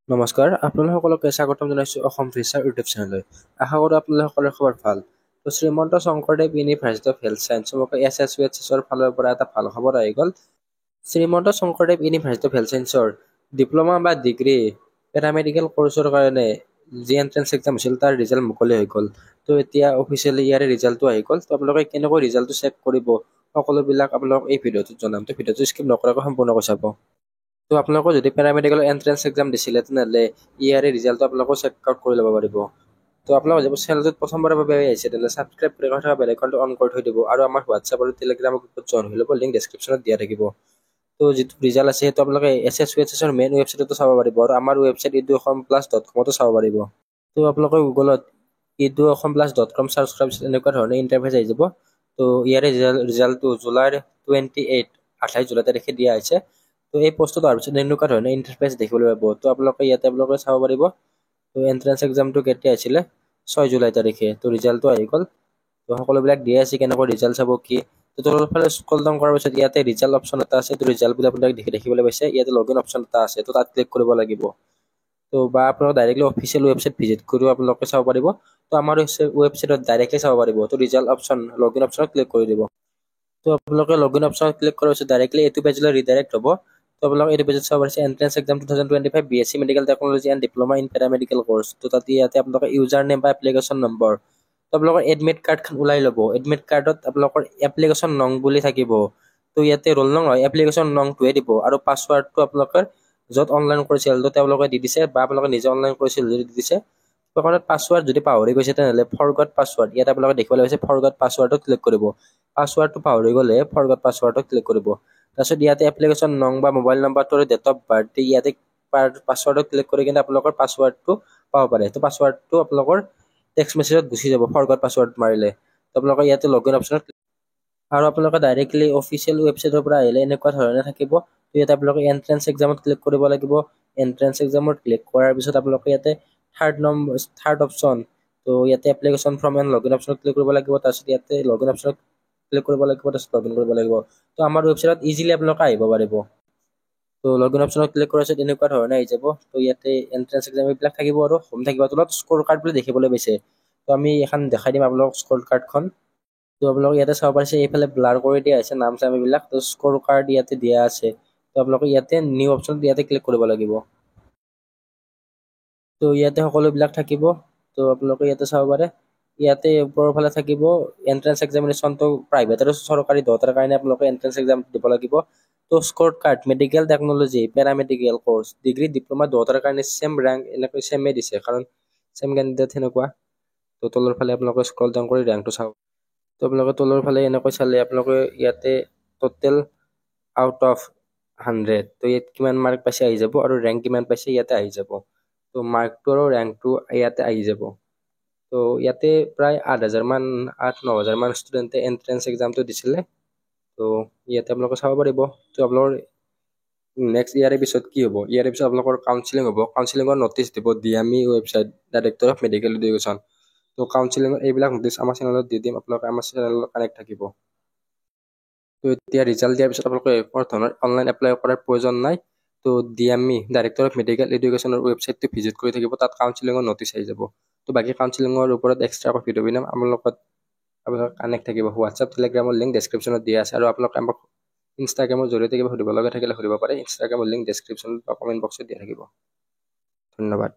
নমস্কাৰ, আপোনালোকসকলক স্বাগতম জনাইছোঁ অসম ফিচাৰ ইউটিউব চেনেললৈ। আশা কৰোঁ আপোনালোকৰ খবৰ ভাল। তো Srimanta Sankardev university of health science চমুকৈ SSUHSৰ ফালৰ পৰা এটা ভাল খবৰ আহি গ'ল। Srimanta Sankardev university of health ছায়েন্সৰ ডিপ্ল'মা বা ডিগ্ৰী পেৰামেডিকেল কৰ্চৰ কাৰণে যি এণ্ট্ৰেন্স এক্সাম হৈছিল তাৰ ৰিজাল্ট মুকলি হৈ গ'ল। তো এতিয়া অফিচিয়েলি ইয়াৰে ৰিজাল্টটো আহি গ'ল। তো আপোনালোকে কেনেকৈ ৰিজাল্টটো চেক কৰিব সকলোবিলাক আপোনালোকক এই ভিডিঅ'টোত জনাম। তো ভিডিঅ'টো স্কিপ নকৰাকৈ সম্পূৰ্ণকৈ চাব। তো আপোনালোকৰ যদি পেৰামেডিকেল এণ্ট্ৰেন্স এক্সাম দিছিলে তেনেহ'লে ইয়াৰে ৰিজাল্টটো আপোনালোকে চেক আউট কৰি ল'ব পাৰিব। তো আপোনালোকে যদি চেনেলটোত প্ৰথমবাৰৰ বাবে আহিছে তেনেহ'লে ছাবস্ক্ৰাইব কৰি থকা বেল আইকনটো অন কৰি থৈ দিব আৰু আমাৰ হোৱাটছআপ আৰু টেলিগ্ৰামৰ গ্ৰুপত জইন হৈ ল'ব, লিংক ডেছক্ৰিপশ্যনত দিয়া থাকিব। তো যিটো ৰিজাল্ট আছে সেইটো আপোনালোকে SSUHSৰ মেইন ৱেবছাইটতো চাব পাৰিব আৰু আমাৰ ৱেবছাইট eduasamplas.com চাব পাৰিব। তো আপোনালোকে গুগলত eduasamplas.com চাৰ্চ কৰাৰ পিছত এনেকুৱা ধৰণৰ ইণ্টাৰফেচ আহি যাব। তো ইয়াৰে ৰিজাল্টটো জুলাইৰ 28 জুলাই তাৰিখে দিয়া হৈছে। তো এই পোষ্টত অহাৰ পিছত এনেকুৱা ধৰণৰ ইণ্টাৰফেচ দেখিবলৈ পাব। তো আপোনালোকে চাব পাৰিব। তো এণ্ট্ৰেন্স এক্সামটো কেতিয়া আছিলে 6 জুলাই তাৰিখে। তো ৰিজাল্টটো আহি গ'ল। তো সকলোবিলাক দিয়ে আছে কেনেকৈ ৰিজাল্ট চাব কি। তো তলৰ ফালে স্ক্ৰল ডাউন কৰাৰ পিছত ইয়াতে ৰিজাল্ট অপশ্যন এটা আছে। তো ৰিজাল্টবিলাক আপোনালোকে দেখিবলৈ পাইছে। ইয়াতে লগইন অপশ্যন এটা আছে। তো তাত ক্লিক কৰিব লাগিব। তো বা আপোনালোকে ডাইৰেক্টলি অফিচিয়েল ৱেবছাইট ভিজিট কৰিও আপোনালোকে চাব পাৰিব। তো আমাৰ ৱেবছাইটত ডাইৰেক্টলি চাব পাৰিব। তো ৰিজাল্ট অপশ্যন লগইন অপশ্যনত ক্লিক কৰি দিব। তো আপোনালোকে লগইন অপশ্যনত ক্লিক কৰাৰ পিছত ডাইৰেক্টলি এইটো পেজলৈ ৰিডাইৰেক্ট হ'ব। তো আপোনালোকে এইটো পেজত চাব পাৰিছে entrance exam 2025 BSc medical technology and diploma in paramedical course. তো ইয়াতে আপোনালোকৰ ইউজাৰ নেম বা এপ্লিকেশ্যন নম্বৰ। তো আপোনালোকৰ এডমিট কাৰ্ডখন ওলাই ল'ব। এডমিট কাৰ্ডত আপোনালোকৰ এপ্লিকেশ্যন নং বুলি থাকিব। তো ইয়াতে ৰোল নং হয় এপ্লিকেশ্যন নংটোৱে দিব আৰু পাছৱাৰ্ডটো আপোনালোকৰ য'ত অনলাইন কৰিছিল তো তেওঁলোকে দি দিছে বা আপোনালোকে নিজে অনলাইন কৰিছিল যদি দি দিছে। পাছৱাৰ্ড যদি পাহৰি গৈছে তেনেহ'লে ফৰগট পাছৱাৰ্ড ইয়াত আপোনালোকে দেখিবলৈ পাইছে ফৰগট পাছৱাৰ্ডত ক্লিক কৰিব। পাছৱাৰ্ডটো পাহৰি গ'লে ফৰগট পাছৱাৰ্ডত ক্লিক কৰিব। তাৰপিছত ইয়াতে এপ্লিকেশ্যন নং বা মোবাইল নম্বৰটো আৰু ডেট অফ বাৰ্থ ইয়াতে পাছৱাৰ্ডত ক্লিক কৰি কিনে আপোনালোকৰ পাছৱাৰ্ডটো পাব পাৰে। তো পাছৱাৰ্ডটো আপোনালোকৰ টেক্সট মেছেজত গুচি যাব ফৰগট পাছৱাৰ্ড মাৰিলে। তো আপোনালোকে ইয়াতে লগইন অপশ্যনত আৰু আপোনালোকে ডাইৰেক্টলি অফিচিয়েল ৱেবছাইটৰ পৰা আহিলে এনেকুৱা ধৰণে থাকিব। তো ইয়াতে আপোনালোকে এণ্ট্ৰেন্স এক্সামত ক্লিক কৰিব লাগিব। এণ্ট্ৰেন্স এক্সামত ক্লিক কৰাৰ পিছত আপোনালোকে ইয়াতে থাৰ্ড অপশ্যন। তো ইয়াতে এপ্লিকেশ্যন ফৰ্ম এণ্ড লগইন অপশ্যনত ক্লিক কৰিব লাগিব। তাৰপিছত ইয়াতে লগইন অপশ্যনত ক্লিক কৰিব লাগিব। তাৰপিছত লগইন কৰিব লাগিব। তো আমাৰ ৱেবছাইটত ইজিলি আপোনালোকে আহিব পাৰিব। তো লগইন অপশ্যনত ক্লিক কৰাৰ পিছত এনেকুৱা ধৰণে আহি যাব। তো ইয়াতে এণ্ট্ৰেন্স এক্সাম এইবিলাক থাকিব আৰু হোম থাকিব তলত স্ক'ৰ কাৰ্ড বুলি দেখিবলৈ পাইছে। তো আমি এখন দেখাই দিম আপোনালোকক স্ক'ৰ কাৰ্ডখন। তো আপোনালোকে ইয়াতে চাব পাৰিছে এইফালে ব্লাৰ কৰি দিয়া হৈছে নাম চাম এইবিলাক। তো স্ক'ৰ কাৰ্ড ইয়াতে দিয়া আছে। তো আপোনালোকে ইয়াতে নিউ অপশ্যন ইয়াতে ক্লিক কৰিব লাগিব। তো ইয়াতে সকলোবিলাক থাকিব। তো আপোনালোকে ইয়াতে চাব পাৰে। ইয়াতে ওপৰৰ ফালে থাকিব এণ্ট্ৰেন্স এক্সামিনেশ্যনটো প্ৰাইভেট আৰু চৰকাৰী দুয়োটাৰ কাৰণে আপোনালোকে এণ্ট্ৰেন্স এক্সাম দিব লাগিব। তো score card medical technology paramedical course degree diploma দুয়োটাৰ কাৰণে ছেম ৰেংক এনেকৈ ছেমে দিছে কাৰণ ছেম কেণ্ডিডেট সেনেকুৱা। তো তলৰ ফালে আপোনালোকে স্ক্ৰল ডাউন কৰি ৰেংকটো চাব। তো আপোনালোকে তলৰ ফালে এনেকৈ চালে আপোনালোকে ইয়াতে টোটেল আউট অফ 100 তো ইয়াত কিমান মাৰ্ক পাইছে আহি যাব আৰু ৰেংক কিমান পাইছে ইয়াতে আহি যাব। তো মাৰ্কটো আৰু ৰেংকটো ইয়াতে আহি যাব। তো ইয়াতে প্ৰায় 8,000 মান ষ্টুডেণ্টে এণ্ট্ৰেন্স এক্সামটো দিছিলে। তো ইয়াতে আপোনালোকে চাব পাৰিব। তো আপোনালোকৰ নেক্সট ইয়াৰে পিছত কি হ'ব ইয়াৰে পিছত আপোনালোকৰ কাউন্সিলিং হ'ব। কাউন্সিলিঙৰ নটিচ দিব DME website director of medical education. তো কাউন্সিলিঙৰ এইবিলাক নটিচ আমাৰ চেনেলত দি দিম। আপোনালোকে আমাৰ চেনেলত কানেক্ট থাকিব। তো এতিয়া ৰিজাল্ট দিয়াৰ পিছত আপোনালোকে একো ধৰণৰ অনলাইন এপ্লাই কৰাৰ প্ৰয়োজন নাই। তো DME ডাইৰেক্টৰ অফ মেডিকেল এডুকেশ্যনৰ ৱেবছাইটটো ভিজিট কৰি থাকিব। তাত কাউন্সিলিঙৰ নটিচ আহি যাব। তো বাকী কাউন্সিলিঙৰ ওপৰত এক্সট্ৰা ভিডিঅ' বনাম আমাৰ লগত আপোনালোক কানেক্ট থাকিব। হোৱাটছআপ টেলিগ্ৰামৰ লিংক ডেছক্ৰিপশ্যনত দিয়া আছে আৰু আপোনালোকে আমাক ইনষ্টাগ্ৰামৰ জৰিয়তে কিবা সুধিব লগা থাকিলে সুধিব পাৰে। ইনষ্টাগ্ৰামৰ লিংক ডেছক্ৰিপশ্যনত বা কমেণ্ট বক্সত দিয়া থাকিব। ধন্যবাদ।